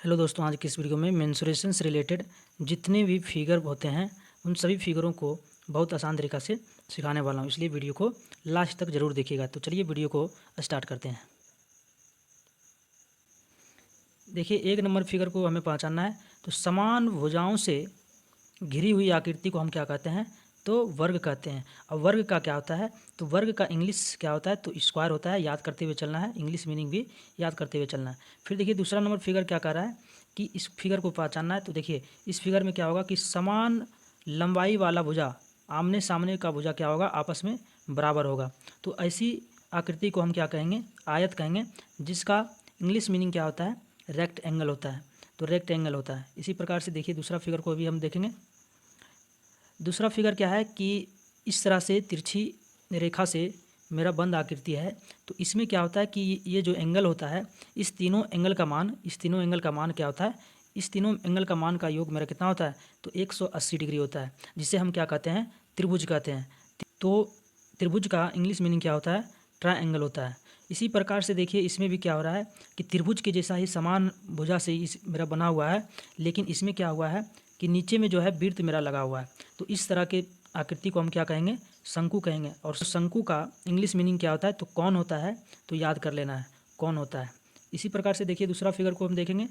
Hello दोस्तों, आज की इस वीडियो में मेंसुरेशन से रिलेटेड जितने भी फिगर होते हैं उन सभी फिगरों को बहुत आसान तरीक़ा से सिखाने वाला हूं, इसलिए वीडियो को लास्ट तक ज़रूर देखिएगा। तो चलिए वीडियो को स्टार्ट करते हैं। देखिए, एक नंबर फिगर को हमें पहचानना है। तो समान भुजाओं से घिरी हुई आकृति को हम क्या कहते हैं? तो वर्ग कहते हैं। अब वर्ग का क्या होता है? तो वर्ग का इंग्लिश क्या होता है? तो स्क्वायर होता है। याद करते हुए चलना है, इंग्लिश मीनिंग भी याद करते हुए चलना है। फिर देखिए दूसरा नंबर फिगर क्या कर रहा है कि इस फिगर को पहचानना है। तो देखिए इस फिगर में क्या होगा कि समान लंबाई वाला भुजा, आमने सामने का भुजा क्या होगा? आपस में बराबर होगा। तो ऐसी आकृति को हम क्या कहेंगे? आयत कहेंगे, जिसका इंग्लिश मीनिंग क्या होता है? रेक्ट एंगल होता है। तो रेक्ट एंगल होता है। इसी प्रकार से देखिए दूसरा फिगर को भी हम देखेंगे। दूसरा फिगर क्या है कि इस तरह से तिरछी रेखा से मेरा बंद आकृति है। तो इसमें क्या होता है कि ये जो एंगल होता है, इस तीनों एंगल का मान क्या होता है? इस तीनों एंगल का मान का योग मेरा कितना होता है? तो 180 डिग्री होता है, जिसे हम क्या कहते हैं? त्रिभुज कहते हैं। तो त्रिभुज का इंग्लिश मीनिंग क्या होता है? ट्रायंगल होता है। इसी प्रकार से देखिए इसमें भी क्या हो रहा है कि त्रिभुज के जैसा ही समान भुजा से इस मेरा बना हुआ है, लेकिन इसमें क्या हुआ है कि नीचे में जो है वृत्त मेरा लगा हुआ है। तो इस तरह के आकृति को हम क्या कहेंगे? शंकु कहेंगे। और शंकु का इंग्लिश मीनिंग क्या होता है? तो कौन होता है? तो याद कर लेना है, कौन होता है। इसी प्रकार से देखिए दूसरा फिगर को हम देखेंगे।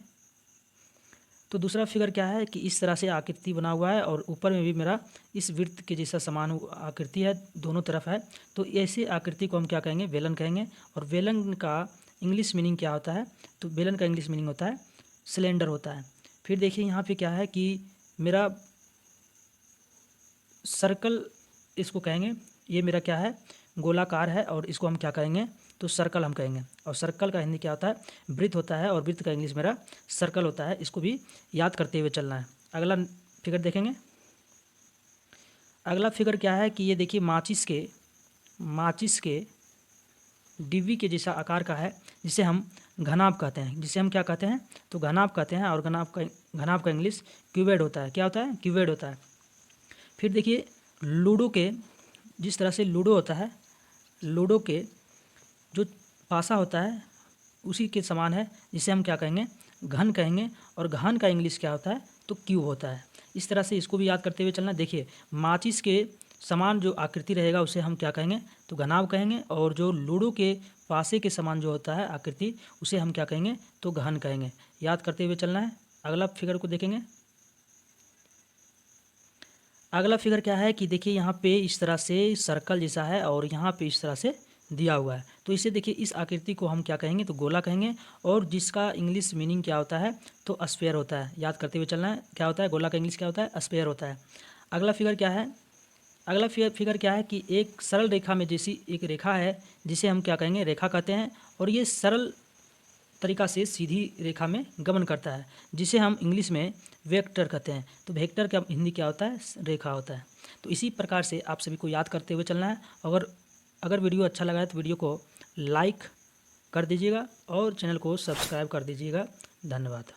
तो दूसरा फिगर क्या है कि इस तरह से आकृति बना हुआ है और ऊपर में भी मेरा इस वृत्त के जैसा समान आकृति है, दोनों तरफ है। तो ऐसे आकृति को हम क्या कहेंगे? बेलन कहेंगे। और बेलन का इंग्लिश मीनिंग क्या होता है? तो बेलन का इंग्लिश मीनिंग होता है सिलेंडर होता है। फिर देखिए यहाँ पे क्या है कि मेरा सर्कल इसको कहेंगे। ये मेरा क्या है? गोलाकार है और इसको हम क्या कहेंगे? तो सर्कल हम कहेंगे। और सर्कल का हिंदी क्या होता है? वृत्त होता है। और वृत्त का इंग्लिश मेरा सर्कल होता है। इसको भी याद करते हुए चलना है। अगला फिगर देखेंगे। अगला फिगर क्या है कि ये देखिए माचिस के डिब्बी के जैसा आकार का है, जिसे हम घनाभ कहते हैं। जिसे हम क्या कहते हैं? तो घनाभ कहते हैं। और घनाभ का इंग्लिश क्यूबेड होता है। क्या होता है? क्यूबेड होता है। फिर देखिए लूडो के, जिस तरह से लूडो होता है, लूडो के जो पासा होता है उसी के समान है, जिसे हम क्या कहेंगे? घन कहेंगे। और घन का इंग्लिश क्या होता है? तो क्यूब होता है। इस तरह से इसको भी याद करते हुए चलना। देखिए माचिस के समान जो आकृति रहेगा उसे हम क्या कहेंगे? तो घनाभ कहेंगे। और जो लूडो के पासे के समान जो होता है आकृति, उसे हम क्या कहेंगे? तो घन कहेंगे। याद करते हुए चलना है। अगला फिगर को देखेंगे। अगला फिगर क्या है कि देखिए यहाँ पे इस तरह से सर्कल जैसा है और यहाँ पे इस तरह से दिया हुआ है। तो इसे देखिए इस आकृति को हम क्या कहेंगे? तो गोला कहेंगे। और जिसका इंग्लिश मीनिंग क्या होता है? तो स्फीयर होता है। याद करते हुए चलना है। क्या होता है? गोला का इंग्लिश क्या होता है? स्फीयर होता है। अगला फिगर क्या है? अगला फिगर क्या है कि एक सरल रेखा में जैसी एक रेखा है, जिसे हम क्या कहेंगे? रेखा कहते हैं। और ये सरल तरीका से सीधी रेखा में गमन करता है, जिसे हम इंग्लिश में वेक्टर कहते हैं। तो वेक्टर का हिंदी क्या होता है? रेखा होता है। तो इसी प्रकार से आप सभी को याद करते हुए चलना है। अगर वीडियो अच्छा लगा है तो वीडियो को लाइक कर दीजिएगा और चैनल को सब्सक्राइब कर दीजिएगा। धन्यवाद।